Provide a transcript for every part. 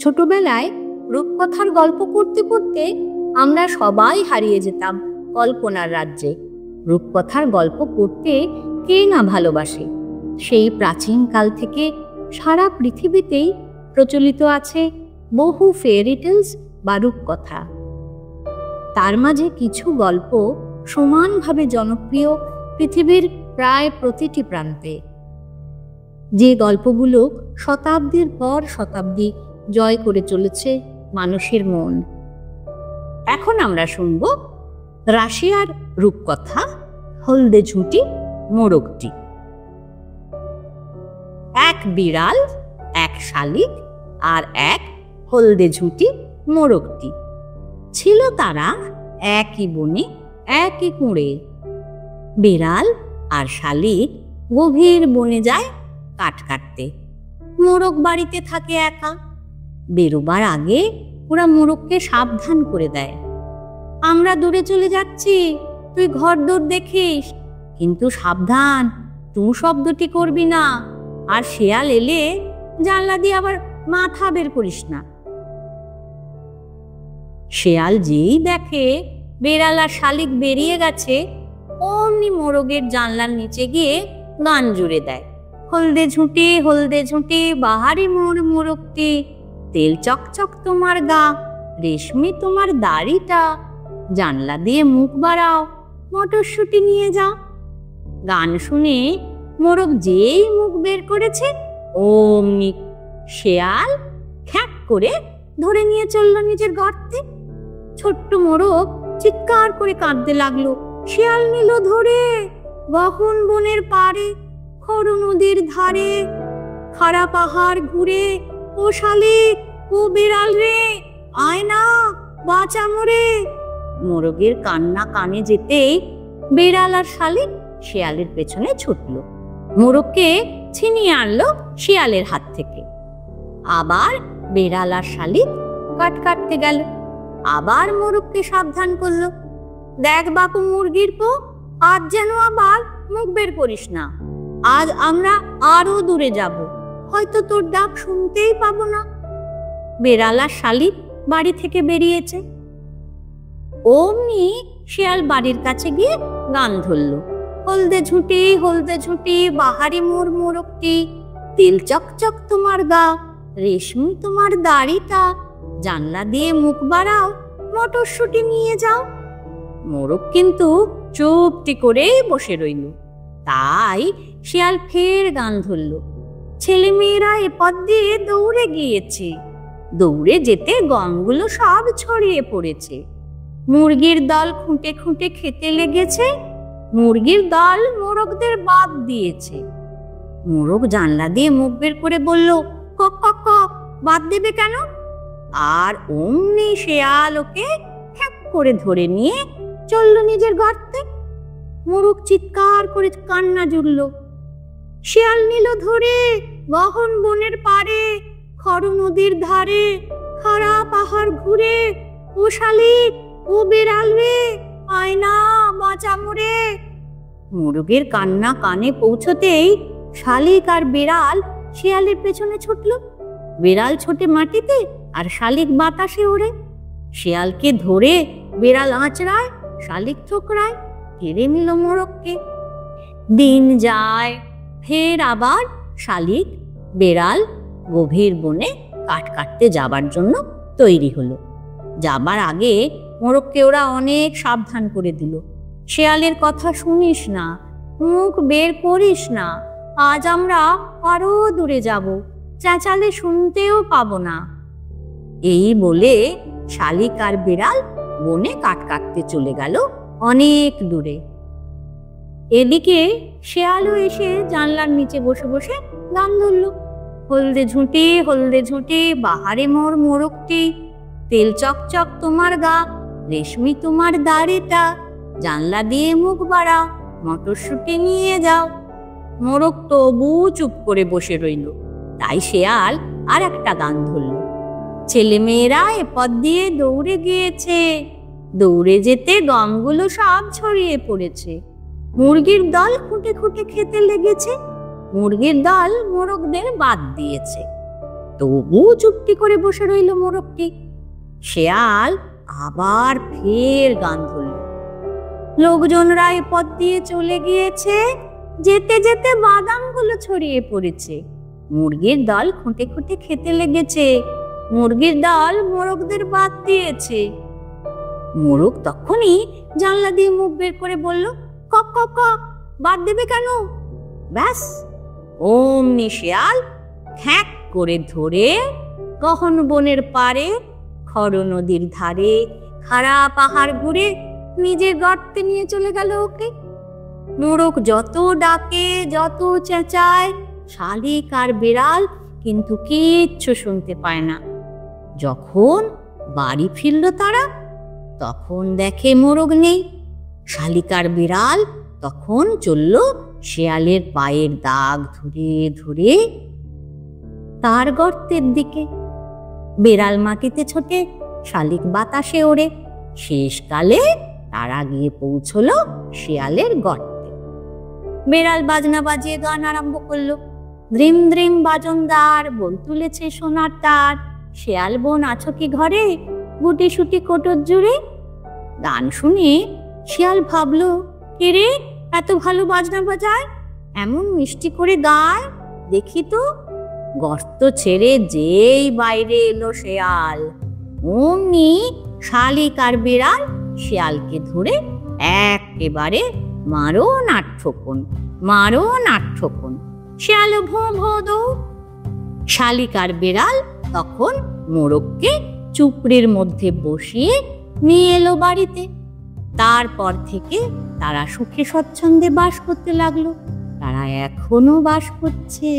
ছোটবেলায় রূপকথার গল্প পড়তে পড়তে আমরা সবাই হারিয়ে যেতাম কল্পনার রাজ্যে। রূপকথার গল্প পড়তে কে না ভালোবাসে? সেই প্রাচীনকাল থেকে সারা পৃথিবীতেই প্রচলিত আছে বহু ফেয়ারি টেলস বা রূপকথা। তার মাঝে কিছু গল্প সমানভাবে জনপ্রিয় পৃথিবীর প্রায় প্রতিটি প্রান্তে, যে গল্পগুলো শতাব্দীর পর শতাব্দী জয় করে চলেছে মানুষের মন। এখন আমরা শুনব রাশিয়ার রূপকথা হলদে ঝুঁটি মোরগটি। এক বিড়াল, এক শালিক আর এক হলদে ঝুঁটি মোরগটি ছিল। তারা একই বনে, একই কুঁড়ে। বিড়াল আর শালিক গভীর বনে যায় কাঠ কাটতে। মোরগ বাড়িতে থাকে একা। বেরোবার আগে ওরা মোরগকে সাবধান করে দেয়, আমরা দূরে চলে যাচ্ছি, তুই ঘর দোর দেখিস, কিন্তু সাবধান, তুই শব্দটি করবি না, আর শেয়াল এলে জানলা দিয়ে আবার মাথা বের করিস না। শেয়াল যেই দেখে বেড়াল আর শালিক বেরিয়ে গেছে, অমনি মোরগের জানলার নিচে গিয়ে গান জুড়ে দেয়। হলদে ঝুঁটি বাহারি মোর মোরগটি, তেল চকচক তোমার গা, রেশমি তোমার দাড়িটা, জানলা দিয়ে মুখ বাড়াও, মটরশুঁটি নিয়ে যাও। গান শুনে মোরগ যেই মুখ বের করেছে, অমনি শেয়াল খ্যাক করে ধরে নিয়ে চলল নিজের গর্তে। ছোট্ট মোরগ চিৎকার করে কাঁদতে লাগলো। শেয়াল নিল ধরে গহন বনের পারে, খর নদীর ধারে, খাড়া পাহাড় ঘুরে, ও শালিক ও বিড়াল রে, আয় না বাঁচা মোরে। মোরগের কান্না কানে যেতেই বিড়াল আর শালিক শেয়ালের পেছনে ছুটল, মোরগকে ছিনিয়ে আনলো শিয়ালের হাত থেকে। আবার বিড়াল আর শালিক কাঠ কাটতে গেল। আবার মোরগকে সাবধান করলো, দেখ বাপু মুরগির পো, আজ যেন আবার মুখ বের করিস না, আজ আমরা আরো দূরে যাব, হয়তো তোর ডাক শুনতেই পাবো না। বিড়াল আর শালিক বাড়ি থেকে বেরিয়েছে। অমনি শিয়াল বাড়ির কাছে গিয়ে গান ধরলো। হলদে ঝুঁটি বাহারি মোর মোরগটি, তেল চকচক তোমার গা, রেশমি তোমার দাড়িটা, জানলা দিয়ে মুখ বাড়াও, মটরশুঁটি নিয়ে যাও। মোরগ কিন্তু চুপটি করে বসে রইল। তাই শিয়াল ফের গান ধরল। ছেলেমেয়েরা এ পথ দিয়ে দৌড়ে গিয়েছে, দৌড়ে যেতে গমগুলো সব ছড়িয়ে পড়েছে। মুরগির দল খুঁটে খুঁটে খেতে লেগেছে, মুরগির দল মোরগদের বাদ দিয়েছে। মোরগ জানলা দিয়ে মুখ বের করে বলল, কক কক কক, বাদ দেবে কেন? আর অমনি শেয়াল ওকে খ্যাক করে ধরে নিয়ে চলল নিজের গর্তে। মোরগ চিৎকার করে কান্না জুড়ল। শেয়াল নিল ধরে গহন বনের পারে, খর নদীর ধারে, খাড়া পাহাড় ঘুরে, ও শালিক ও বিড়াল রে, আয় না বাঁচা মোরে। মোরগের কান্না কানে পৌঁছতেই শালিক আর বিড়াল শিয়ালের পেছনে ছুটল। বিড়াল ছোটে মাটিতে আর শালিক বাতাসে ওড়ে। শিয়ালকে ধরে বিড়াল আঁচড়ায়, শালিক ঠোকরায়, কেড়ে নিল মোরগকে। দিন যায়, ফের আবার শালিক বিড়াল গভীর বনে কাঠ কাটতে যাবার জন্য তৈরি হলো। যাবার আগে মোরগকে ওরা অনেক সাবধান করে দিল। শেয়ালের কথা শুনিস না, মুখ বের করিস না, আজ আমরা আরো দূরে যাব, চেঁচালে শুনতেও পাবো না। এই বলে শালিক আর বিড়াল বনে কাঠ কাটতে চলে গেল অনেক দূরে। এদিকে শেয়ালও এসে জানলার নিচে বসে বসে গান ধরল। হলদে ঝুঁটি বাহারে মোর মোরগটি, তেল চকচক তোমার গা, রেশমি তোমার দাড়িটা, জানলা দিয়ে মুখ বাড়াও, মটরশুঁটি নিয়ে যাও। মোরগ তবু চুপ করে বসে রইল। তাই শেয়াল আর একটা গান ধরল। ছেলেমেয়েরা এ পথ দিয়ে দৌড়ে গিয়েছে, দৌড়ে যেতে গমগুলো সব ছড়িয়ে পড়েছে। মুরগির দল খুঁটে খুঁটে খেতে লেগেছে, মুরগির দল মোরগদের বাদ দিয়েছে। তবু চুপটি করে বসে রইল মোরগটি। শেয়াল আবার ফের গান ধরল। লোকজনরা এ পথ দিয়ে চলে গিয়েছে, যেতে যেতে বাদামগুলো ছড়িয়ে পড়েছে। মুরগির দল খুঁটে খুঁটে খেতে লেগেছে। মুরগির দল মোরগদের বাদ দিয়েছে। মোরগ তখনই জানলা দিয়ে মুখ বের করে বলল, কক কক কক, বাদ দেবে কেন? ব্যাস অমনি শেয়াল খ্যাঁক করে ধরে গহন বনের পারে, খর নদীর ধারে, খাড়া পাহাড় ঘুরে নিজের গর্তে নিয়ে চলে গেল ওকে। মোরগ যত ডাকে, যত চেঁচায়, শালিক আর বিড়াল কিন্তু কিচ্ছু শুনতে পায় না। যখন বাড়ি ফিরল তারা, তখন দেখে মোরগ নেই। শালিক আর বিড়াল তখন চলল শেয়ালের পায়ের দাগ ধরে ধরে তার গর্তের দিকে। বিড়াল মাটিতে ছোটে, শালিক বাতাসে ওড়ে। শেষকালে তারা গিয়ে পৌঁছল শেয়ালের গর্তে। বিড়াল বাজনা বাজিয়ে গান আরম্ভ করলো। দ্রিম দ্রিম বাজনদার, বল তুলেছে সোনার তার, শেয়াল বোন আছো কি ঘরে, গুটি সুটি কোটর জুড়ে। গান শুনে শিয়াল ভাবলো, কে রে এত ভালো বাজনা বাজায়, এমন মিষ্টি করে গায়, দেখি তো। গর্ত ছেড়ে যেই বাইরে এলো শেয়াল, অমনি শালিক আর বিড়াল শিয়ালকে ধরে একেবারে মারো নাঠ্যকোণ, মারো নাঠ্যকোণ। শিয়াল ভোঁ ভোঁ দৌড়। শালিক আর বিড়াল তখন মোরগকে চুপড়ির মধ্যে বসিয়ে নিয়ে এলো বাড়িতে। তারপর থেকে তারা সুখে স্বচ্ছন্দে বাস করতে লাগলো। তারা এখনো বাস করছে।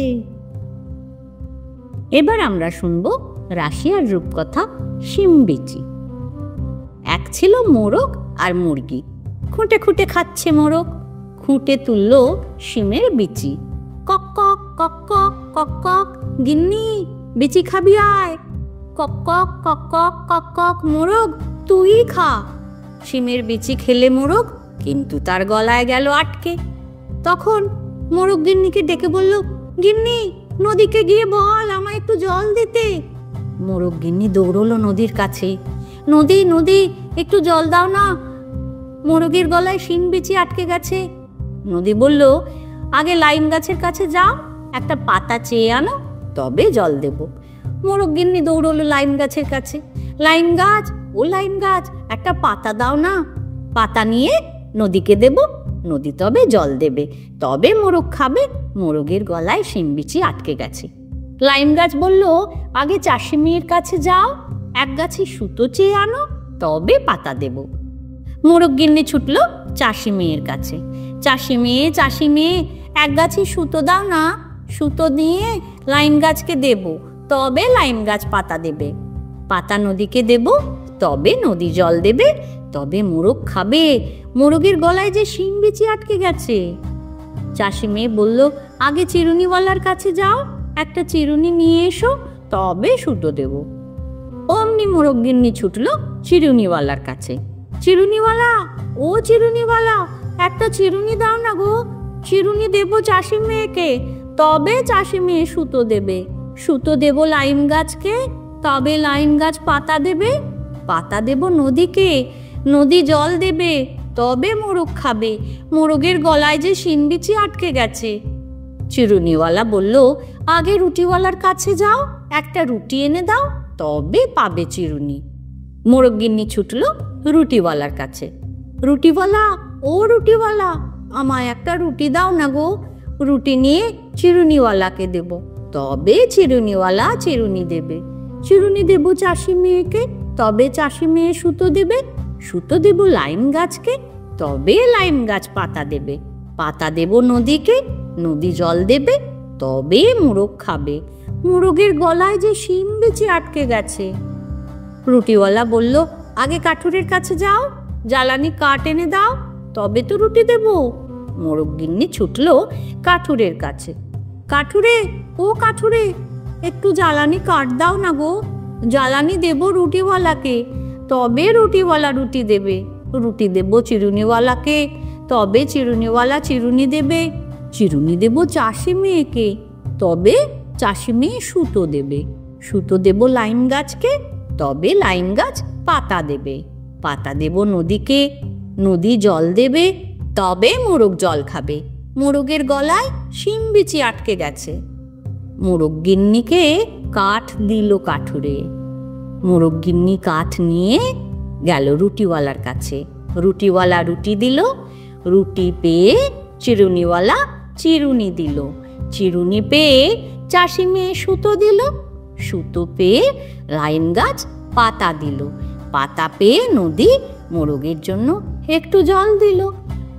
এবার আমরা শুনবো রাশিয়ার রূপকথা শিমবিচি। এক ছিল মোরগ আর মুরগি। খুঁটে খুঁটে খাচ্ছে মোরগ, খুঁটে তুলল শিমের বিচি। কক কক কক কক কক কক, গিন্নি বিচি খাবি আয়। কক কক কক কক কক কক, মোরগ তুই খা। শিমের বিচি খেলে মোরগ, কিন্তু তার গলায় গেল আটকে। তখন মোরগ গিন্নিকে ডেকে বলল, গিন্নি নদীকে গিয়ে বল আমায় একটু জল দিতে। মোরগ গিন্নি দৌড়লো নদীর কাছে। নদী নদী, একটু জল দাও না, মোরগের গলায় শিম বিচি আটকে গেছে। নদী বলল, আগে লাইম গাছের কাছে যাও, একটা পাতা চেয়ে আনো, তবে জল দেব। মোরগ গিন্নি দৌড়লো লাইম গাছের কাছে। লাইম গাছ, ও লাইম গাছ, একটা পাতা দাও না, পাতা নিয়ে নদীকে দেব, নদী তবে জল দেবে, তবে মোরগ খাবে, মোরগের গলায় শিম বিচি আটকে গেছে। লাইম গাছ বলল, আগে চাষি মেয়ের কাছে যাও, এক গাছে সুতো চেয়ে আনো, তবে পাতা দেব। মোরগ গিন্নি ছুটল চাষি মেয়ের কাছে। চাষি মেয়ে, এক গাছে সুতো দাও না, সুতো দিয়ে লাইম গাছকে দেব, তবে লাইম গাছ পাতা দেবে, পাতা নদীকে দেব, তবে নদী জল দেবে, তবে মোরগ খাবে, মোরগের গলায় যে শিম বিচি আটকে গেছে। চাষি মেয়ে বলল, আগে চিরুনিওয়ালার কাছে যাও, একটা চিরুনি নিয়ে এসো, তবে সুতো দেব। অমনি মোরগ গিন্নি ছুটল চিরুনিওয়ালার কাছে। চিরুনিওয়ালা, ও চিরুনিওয়ালা, একটা চিরুনি দাও না গো, চিরুনি দেব চাষি মেয়েকে, তবে চাষি মেয়ে সুতো দেবে, সুতো দেব লাইম গাছকে, তবে লাইম গাছ পাতা দেবে, পাতা দেব নদীকে, নদী জল দেবে, তবে মোরগ খাবে, মোরগের গলায় যে শিম বিচি আটকে গেছে। চিরুনিওয়ালা বলল, আগে রুটিওয়ালার কাছে যাও, একটা রুটি এনে দাও, তবে পাবে চিরুনি। মোরগ গিন্নি ছুটল রুটিওয়ালার কাছে। রুটিওয়ালা, ও রুটিওয়ালা, আমায় একটা রুটি দাও না গো, রুটি নিয়ে চিরুনিওয়ালাকে দেব, তবে চিরুনিওয়ালা চিরুনি দেবে, চিরুনি দেব চাষি মেয়েকে, তবে চাষি মেয়ে সুতো দেবে, সুতো দেব লাইম গাছকে, তবে লাইম গাছ পাতা দেবে, পাতা দেব নদীকে, নদী জল দেবে, তবে মোরগ খাবে, মোরগের গলায় যে শিম বিচি আটকে গেছে। রুটিওয়ালা বলল, আগে কাঠুরের কাছে যাও, জ্বালানি কাঠ এনে দাও, তবে তো রুটি দেব। মোরগ গিন্নি ছুটল কাঠুরের কাছে। কাঠুরে, ও কাঠুরে, একটু জ্বালানি কাঠ দাও না গো, জ্বালানি দেব রুটিওয়ালাকে, তবে রুটিওয়ালা রুটি দেবে, রুটি দেব চিরুনিওয়ালাকে, তবে চিরুনিওয়ালা চিরুনি দেবে, চিরুনি দেব চাষি মেয়েকে, তবে চাষি মেয়ে সুতো দেবে, সুতো দেব লাইম গাছকে, তবে লাইম গাছ পাতা দেবে। পাতা দেব নদীকে, নদী জল দেবে, তবে মোরগ জল খাবে। মোরগের গলায় শিম বিচি আটকে গেছে। মোরগ গিন্নিকে কাঠ দিল কাঠুরে। মোরগ গিন্নি কাঠ নিয়ে গেল রুটিওয়ালার কাছে। রুটিওয়ালা রুটি দিল, রুটি পেয়ে চিরুনিওয়ালা চিরুনি দিল। চিরুনি পেয়ে চাষি মেয়ে সুতো দিল, সুতো পেয়ে লাইম গাছ পাতা দিল। পাতা পেয়ে নদী মোরগের জন্য একটু জল দিল।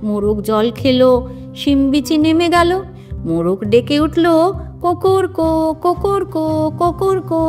মোরগ জল খেলো, শিম বিচি নেমে গেল। মোরগ ডেকে উঠল, কোকর কো, কোকর কো, কোকর কো।